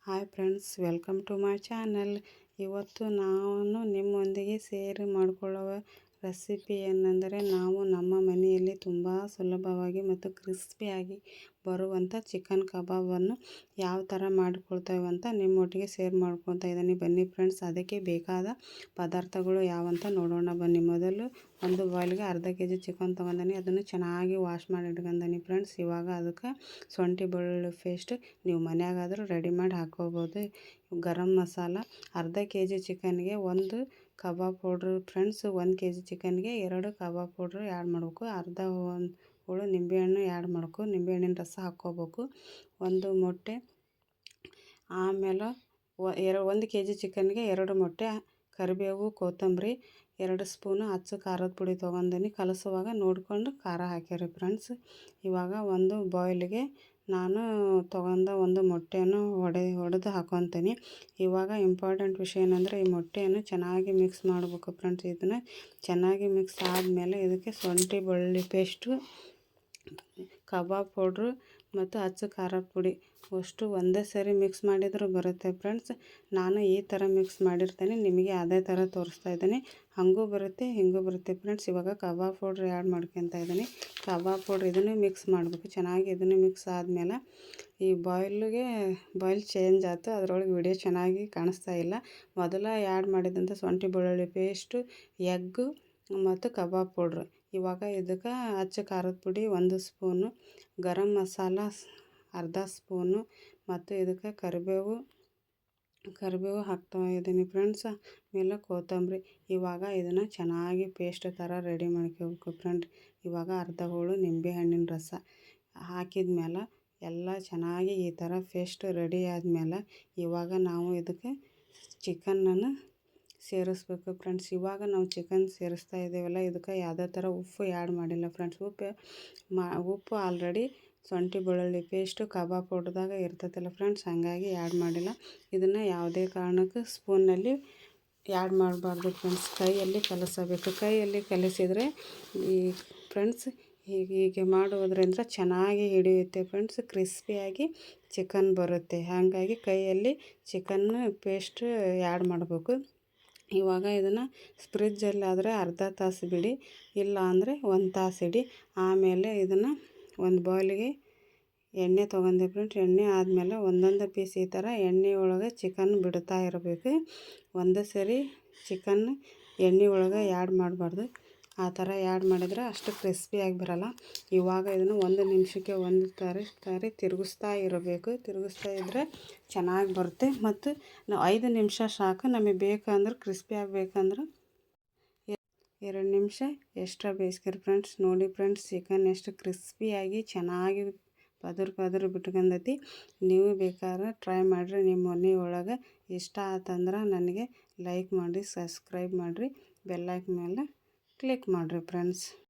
Hi friends, welcome to my channel. ಇವತ್ತು ನಾನು ನಿಮ್ಮೊಂದಿಗೆ ಶೇರ್ ಮಾಡಿಕೊಳ್ಳುವ ರೆಸಿಪಿ ಏನೆಂದರೆ, ನಾವು ನಮ್ಮ ಮನೆಯಲ್ಲಿ ತುಂಬ ಸುಲಭವಾಗಿ ಮತ್ತು ಕ್ರಿಸ್ಪಿಯಾಗಿ ಬರುವಂಥ ಚಿಕನ್ ಕಬಾಬನ್ನು ಯಾವ ಥರ ಮಾಡಿಕೊಳ್ತೇವೆ ಅಂತ ನಿಮ್ಮೊಟ್ಟಿಗೆ ಶೇರ್ ಮಾಡ್ಕೊತಾ ಇದ್ದೀನಿ. ಬನ್ನಿ ಫ್ರೆಂಡ್ಸ್, ಅದಕ್ಕೆ ಬೇಕಾದ ಪದಾರ್ಥಗಳು ಯಾವಂತ ನೋಡೋಣ ಬನ್ನಿ. ಮೊದಲು ಒಂದು ಬಾಯ್ಲಿಗೆ ಅರ್ಧ kg ಚಿಕನ್ ತೊಗೊಂಡಿನಿ. ಅದನ್ನು ಚೆನ್ನಾಗಿ ವಾಶ್ ಮಾಡಿ ಇಟ್ಕೊಂಡೀನಿ ಫ್ರೆಂಡ್ಸ್. ಇವಾಗ ಅದಕ್ಕೆ ಶುಂಠಿ ಬೆಳ್ಳುಳ್ಳಿ ಪೇಸ್ಟ್ ನೀವು ಮನೆಯಾಗಾದರೂ ರೆಡಿ ಮಾಡಿ ಹಾಕ್ಕೋಬೋದು. ಗರಂ ಮಸಾಲ, ಅರ್ಧ kg ಚಿಕನ್ಗೆ 1 ಕಬಾಬ್ ಪೌಡ್ರು ಫ್ರೆಂಡ್ಸ್. 1 kg ಚಿಕನ್ಗೆ 2 ಕಬಾಬ್ ಪೌಡ್ರು ಆ್ಯಡ್ ಮಾಡಬೇಕು. ಅರ್ಧ ಹೋಳು ನಿಂಬೆಹಣ್ಣು ಆ್ಯಡ್ ಮಾಡಬೇಕು. ನಿಂಬೆಹಣ್ಣಿನ ರಸ ಹಾಕ್ಕೋಬೇಕು. 1 ಮೊಟ್ಟೆ, ಆಮೇಲೆ 1 kg ಚಿಕನ್ಗೆ 2 ಮೊಟ್ಟೆ, ಕರಿಬೇವು, ಕೊತ್ತಂಬರಿ, 2 ಸ್ಪೂನು ಅಚ್ಚ ಖಾರದ ಪುಡಿ ತೊಗೊಂಡಿನಿ. ಕಲಸುವಾಗ ನೋಡಿಕೊಂಡು ಖಾರ ಹಾಕಿರಿ ಫ್ರೆಂಡ್ಸ್. ಇವಾಗ ಒಂದು ಬಾಯ್ಲಿಗೆ ನಾನು ತೊಗೊಂಡ 1 ಮೊಟ್ಟೆಯನ್ನು ಒಡೆದು ಹಾಕ್ಕೊತೀನಿ. ಇವಾಗ ಇಂಪಾರ್ಟೆಂಟ್ ವಿಷಯ ಏನಂದರೆ, ಈ ಮೊಟ್ಟೆಯನ್ನು ಚೆನ್ನಾಗಿ ಮಿಕ್ಸ್ ಮಾಡಬೇಕು ಫ್ರೆಂಡ್ಸ್. ಇದನ್ನು ಚೆನ್ನಾಗಿ ಮಿಕ್ಸ್ ಆದಮೇಲೆ ಇದಕ್ಕೆ ಶುಂಠಿ ಬೆಳ್ಳುಳ್ಳಿ ಪೇಸ್ಟು, ಕಬಾಬ್ ಪೌಡ್ರು ಮತ್ತು ಅಚ್ಚ ಖಾರದ ಪುಡಿ ಅಷ್ಟು ಒಂದೇ ಸರಿ ಮಿಕ್ಸ್ ಮಾಡಿದರೂ ಬರುತ್ತೆ ಫ್ರೆಂಡ್ಸ್. ನಾನು ಈ ಥರ ಮಿಕ್ಸ್ ಮಾಡಿರ್ತೇನೆ, ನಿಮಗೆ ಅದೇ ಥರ ತೋರಿಸ್ತಾ ಇದ್ದೀನಿ. ಹಾಗೂ ಬರುತ್ತೆ, ಹಿಂಗೂ ಬರುತ್ತೆ ಫ್ರೆಂಡ್ಸ್. ಇವಾಗ ಕಬಾಬ್ ಪೌಡ್ರ್ ಆ್ಯಡ್ ಮಾಡ್ಕೊತಾ ಇದ್ದೀನಿ. ಕಬಾಬ್ ಪೌಡ್ರ್ ಇದನ್ನು ಮಿಕ್ಸ್ ಮಾಡಬೇಕು ಚೆನ್ನಾಗಿ. ಇದನ್ನು ಮಿಕ್ಸ್ ಆದಮೇಲೆ ಈ ಬಾಯ್ಲ್ ಚೇಂಜ್ ಆಯ್ತು. ಅದರೊಳಗೆ ವಿಡಿಯೋ ಚೆನ್ನಾಗಿ ಕಾಣಿಸ್ತಾ ಇಲ್ಲ. ಮೊದಲ ಆ್ಯಡ್ ಮಾಡಿದಂಥ ಶುಂಠಿ ಬೆಳ್ಳುಳ್ಳಿ ಪೇಸ್ಟು, ಎಗ್ಗು ಮತ್ತು ಕಬಾಬ್ ಪೌಡ್ರು. ಇವಾಗ ಇದಕ್ಕೆ ಅಚ್ಚ ಖಾರದ ಪುಡಿ 1 ಸ್ಪೂನು, ಗರಂ ಮಸಾಲ ಅರ್ಧ ಸ್ಪೂನು ಮತ್ತು ಇದಕ್ಕೆ ಕರಿಬೇವು ಹಾಕ್ತಾ ಇದ್ದೀನಿ ಫ್ರೆಂಡ್ಸ್. ಆಮೇಲೆ ಕೊತ್ತಂಬರಿ. ಇವಾಗ ಇದನ್ನು ಚೆನ್ನಾಗಿ ಪೇಸ್ಟ್ ಥರ ರೆಡಿ ಮಾಡ್ಕೋಬೇಕು ಫ್ರೆಂಡ್. ಇವಾಗ ಅರ್ಧ ಹೋಳು ನಿಂಬೆಹಣ್ಣಿನ ರಸ ಹಾಕಿದ ಮೇಲೆ ಎಲ್ಲ ಚೆನ್ನಾಗಿ ಈ ಥರ ಪೇಸ್ಟ್ ರೆಡಿ ಆದಮೇಲೆ ಇವಾಗ ನಾವು ಇದಕ್ಕೆ ಚಿಕನನ್ನು ಸೇರಿಸ್ಬೇಕು ಫ್ರೆಂಡ್ಸ್. ಇವಾಗ ನಾವು ಚಿಕನ್ ಸೇರಿಸ್ತಾ ಇದ್ದೇವಲ್ಲ, ಇದಕ್ಕೆ ಯಾವುದೇ ಥರ ಉಪ್ಪು ಆ್ಯಡ್ ಮಾಡಿಲ್ಲ ಫ್ರೆಂಡ್ಸ್. ಉಪ್ಪು ಆಲ್ರೆಡಿ ಶುಂಠಿ ಬೆಳ್ಳುಳ್ಳಿ ಪೇಸ್ಟು ಕಬಾಬ್ ಪೌಡ್ರದಾಗ ಇರ್ತೈತಲ್ಲ ಫ್ರೆಂಡ್ಸ್, ಹಾಗಾಗಿ ಆ್ಯಡ್ ಮಾಡಿಲ್ಲ. ಇದನ್ನು ಯಾವುದೇ ಕಾರಣಕ್ಕೂ ಸ್ಪೂನಲ್ಲಿ ಆ್ಯಡ್ ಮಾಡಬಾರ್ದು ಫ್ರೆಂಡ್ಸ್. ಕೈಯಲ್ಲಿ ಕಲಸಬೇಕು. ಕೈಯಲ್ಲಿ ಕಲಿಸಿದರೆ ಈ ಫ್ರೆಂಡ್ಸ್ ಹೀಗೆ ಮಾಡುವುದರಿಂದ ಚೆನ್ನಾಗಿ ಹಿಡಿಯುತ್ತೆ ಫ್ರೆಂಡ್ಸ್. ಕ್ರಿಸ್ಪಿಯಾಗಿ ಚಿಕನ್ ಬರುತ್ತೆ. ಹಾಗಾಗಿ ಕೈಯಲ್ಲಿ ಚಿಕನ್ ಪೇಸ್ಟ್ ಆ್ಯಡ್ ಮಾಡಬೇಕು. ಇವಾಗ ಇದನ್ನು ಫ್ರಿಜ್ಜಲ್ಲಾದರೆ ಅರ್ಧ ತಾಸು ಬಿಡಿ, ಇಲ್ಲ ಅಂದರೆ 1 ತಾಸು ಇಡಿ. ಆಮೇಲೆ ಇದನ್ನು ಒಂದು ಬೌಲಿಗೆ ಎಣ್ಣೆ ತೊಗೊಂಡೆ ಫ್ರೆಂಡ್ಸ್. ಎಣ್ಣೆ ಆದಮೇಲೆ ಒಂದೊಂದು ಪೀಸ್ ಈ ಥರ ಎಣ್ಣೆ ಒಳಗೆ ಚಿಕನ್ ಬಿಡ್ತಾ ಇರಬೇಕು. ಒಂದೇ ಸರಿ ಚಿಕನ್ ಎಣ್ಣೆ ಒಳಗೆ ಆ್ಯಡ್ ಮಾಡಬಾರ್ದು. ಆ ಥರ ಆ್ಯಡ್ ಮಾಡಿದರೆ ಅಷ್ಟು ಕ್ರಿಸ್ಪಿಯಾಗಿ ಬರೋಲ್ಲ. ಇವಾಗ ಇದನ್ನು 1 ನಿಮಿಷಕ್ಕೆ 1 ಸಾರಿ ತಿರುಗಿಸ್ತಾ ಇರಬೇಕು. ತಿರುಗಿಸ್ತಾ ಇದ್ದರೆ ಚೆನ್ನಾಗಿ ಬರುತ್ತೆ. ಮತ್ತು ನಾವು 5 ನಿಮಿಷ ಸಾಕು. ನಮಗೆ ಬೇಕಂದ್ರೆ ಕ್ರಿಸ್ಪಿ ಆಗಬೇಕಂದ್ರೆ 2 ನಿಮಿಷ ಎಕ್ಸ್ಟ್ರಾ ಬೇಯಿಸ್ಕೊರಿ ಫ್ರೆಂಡ್ಸ್. ನೋಡಿ ಫ್ರೆಂಡ್ಸ್, ಚಿಕನ್ ಎಷ್ಟು ಕ್ರಿಸ್ಪಿಯಾಗಿ ಚೆನ್ನಾಗಿ ಪದರು ಬಿಟ್ಕೊಂಡೈತಿ. ನೀವು ಬೇಕಾದ್ರೆ ಟ್ರೈ ಮಾಡಿರಿ ನಿಮ್ಮ ಮನೆ ಒಳಗೆ. ಇಷ್ಟ ಆತಂದ್ರೆ ನನಗೆ ಲೈಕ್ ಮಾಡಿ, ಸಬ್ಸ್ಕ್ರೈಬ್ ಮಾಡಿರಿ, ಬೆಲ್ ಐಕಾನ್ ಮೇಲೆ ಕ್ಲಿಕ್ ಮಾಡಿರಿ ಫ್ರೆಂಡ್ಸ್.